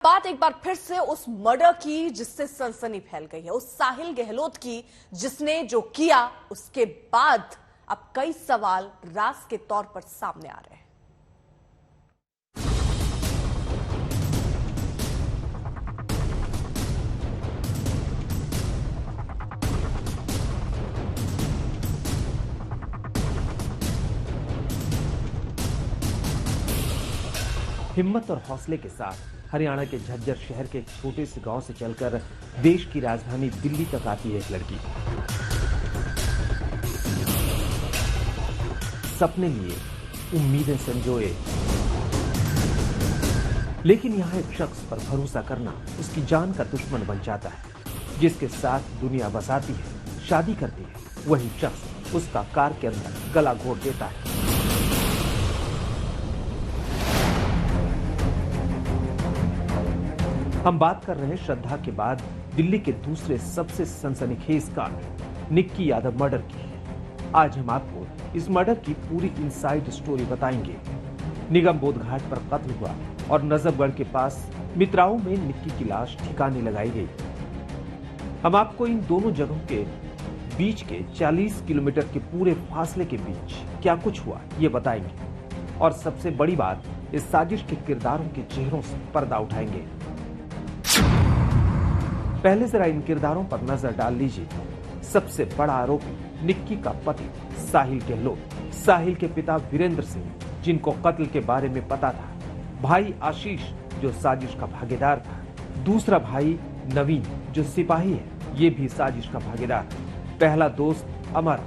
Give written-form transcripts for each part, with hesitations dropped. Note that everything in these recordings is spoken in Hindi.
बात एक बार फिर से उस मर्डर की जिससे सनसनी फैल गई है, उस साहिल गहलोत की जिसने जो किया उसके बाद अब कई सवाल राज के तौर पर सामने आ रहे हैं। हिम्मत और हौसले के साथ हरियाणा के झज्जर शहर के एक छोटे से गांव से चलकर देश की राजधानी दिल्ली तक आती है एक लड़की। सपने लिए, उम्मीदें संजोए, लेकिन यहां एक शख्स पर भरोसा करना उसकी जान का दुश्मन बन जाता है। जिसके साथ दुनिया बसाती है, शादी करती है, वही शख्स उसका कार के अंदर गला घोट देता है। हम बात कर रहे हैं श्रद्धा के बाद दिल्ली के दूसरे सबसे सनसनीखेज कांड निक्की यादव मर्डर की। आज हम आपको इस मर्डर की पूरी इनसाइड स्टोरी बताएंगे। निगम बोध घाट पर कत्ल हुआ और नजफगढ़ के पास मित्राओं में निक्की की लाश ठिकाने लगाई गई। हम आपको इन दोनों जगहों के बीच के 40 किलोमीटर के पूरे फासले के बीच क्या कुछ हुआ ये बताएंगे, और सबसे बड़ी बात, इस साजिश के किरदारों के चेहरों से पर्दा उठाएंगे। पहले जरा इन किरदारों पर नजर डाल लीजिए। सबसे बड़ा आरोपी निक्की का पति साहिल गहलोत, साहिल के पिता वीरेंद्र सिंह जिनको कत्ल के बारे में पता था, भाई आशीष जो साजिश का भागीदार था, दूसरा भाई नवीन जो सिपाही है, ये भी साजिश का भागीदार, पहला दोस्त अमर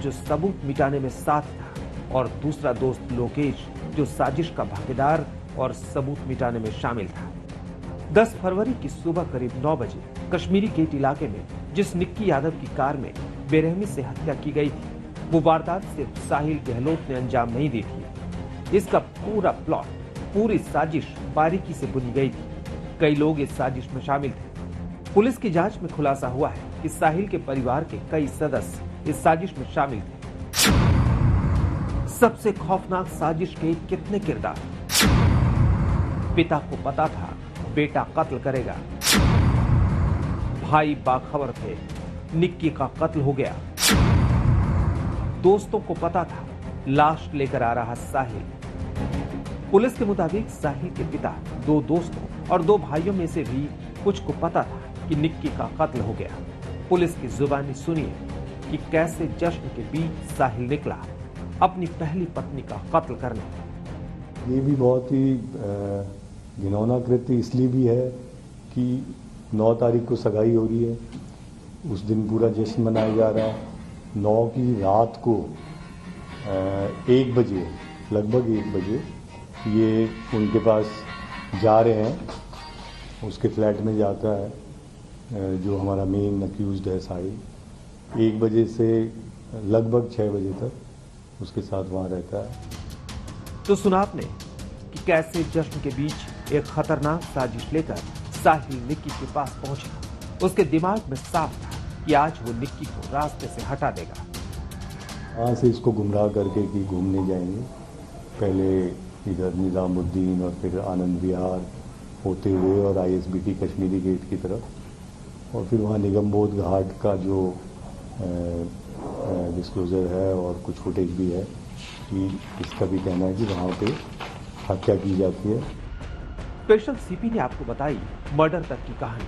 जो सबूत मिटाने में साथ था, और दूसरा दोस्त लोकेश जो साजिश का भागीदार और सबूत मिटाने में शामिल था। 10 फरवरी की सुबह करीब 9 बजे कश्मीरी गेट इलाके में जिस निक्की यादव की कार में बेरहमी से हत्या की गई थी, वो वारदात सिर्फ साहिल गहलोत ने अंजाम नहीं दी थी। इसका पूरा प्लॉट, पूरी साजिश बारीकी से बुनी गई थी। कई लोग इस साजिश में शामिल थे। पुलिस की जांच में खुलासा हुआ है कि साहिल के परिवार के कई सदस्य इस साजिश में शामिल थे। सबसे खौफनाक साजिश के कितने किरदार। पिता को पता था बेटा कत्ल करेगा, भाई बाखबर थे निक्की का कत्ल हो गया, दोस्तों को पता था लाश लेकर आ रहा साहिल। पुलिस के मुताबिक साहिल के पिता, 2 दोस्तों और 2 भाइयों में से भी कुछ को पता था कि निक्की का कत्ल हो गया। पुलिस की जुबानी सुनिए कि कैसे जश्न के बीच साहिल निकला अपनी पहली पत्नी का कत्ल करने। ये भी बहुत ही घिनौना कृत्य इसलिए भी है कि 9 तारीख को सगाई हो रही है, उस दिन पूरा जश्न मनाया जा रहा है। 9 की रात को 1 बजे, लगभग 1 बजे ये उनके पास जा रहे हैं। उसके फ्लैट में जाता है जो हमारा मेन अक्यूज्ड है साहिल। 1 बजे से लगभग 6 बजे तक उसके साथ वहाँ रहता है। तो सुना आपने कि कैसे जश्न के बीच एक खतरनाक साजिश लेकर साहिल निक्की के पास पहुंचा। उसके दिमाग में साफ था कि आज वो निक्की को रास्ते से हटा देगा। वहाँ से इसको गुमराह करके कि घूमने जाएंगे, पहले इधर निजामुद्दीन और फिर आनंद विहार होते हुए और ISBT कश्मीरी गेट की तरफ, और फिर वहाँ निगम बोध घाट का जो डिस्क्लोजर है और कुछ फुटेज भी है कि इसका भी कहना है कि वहाँ पे हत्या की जाती है। स्पेशल CP ने आपको बताई मर्डर तक की कहानी।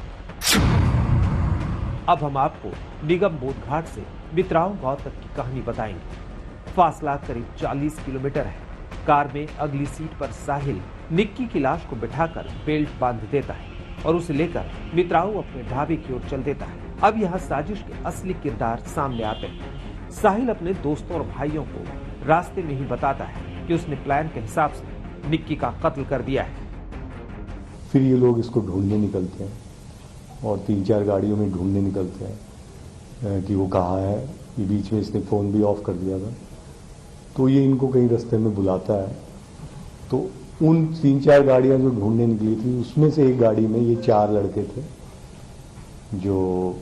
अब हम आपको निगम बोध घाट से मित्राओं गांव तक की कहानी बताएंगे। फासला करीब 40 किलोमीटर है। कार में अगली सीट पर साहिल निक्की की लाश को बिठाकर बेल्ट बांध देता है और उसे लेकर मित्राओं अपने ढाबे की ओर चल देता है। अब यहाँ साजिश के असली किरदार सामने आते हैं। साहिल अपने दोस्तों और भाइयों को रास्ते में ही बताता है कि उसने प्लान के हिसाब से निक्की का कत्ल कर दिया है। फिर ये लोग इसको ढूंढने निकलते हैं और 3-4 गाड़ियों में ढूंढने निकलते हैं कि वो कहाँ है। ये बीच में इसने फ़ोन भी ऑफ कर दिया था, तो ये इनको कहीं रास्ते में बुलाता है। तो उन 3-4 गाड़ियाँ जो ढूंढने निकली थी, उसमें से एक गाड़ी में ये 4 लड़के थे जो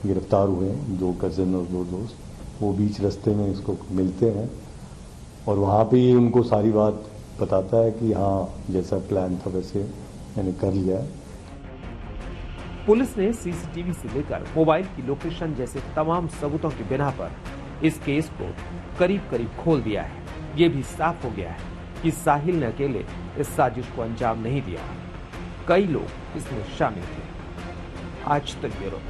गिरफ्तार हुए हैं, 2 कज़न और 2 दोस्त। वो बीच रास्ते में इसको मिलते हैं और वहाँ पे ये उनको सारी बात बताता है कि हाँ, जैसा प्लान था वैसे मैंने कर लिया है। पुलिस ने सीसीटीवी से लेकर मोबाइल की लोकेशन जैसे तमाम सबूतों की बिना पर इस केस को करीब करीब खोल दिया है। ये भी साफ हो गया है कि साहिल ने अकेले इस साजिश को अंजाम नहीं दिया, कई लोग इसमें शामिल थे। आज तक ब्यूरो।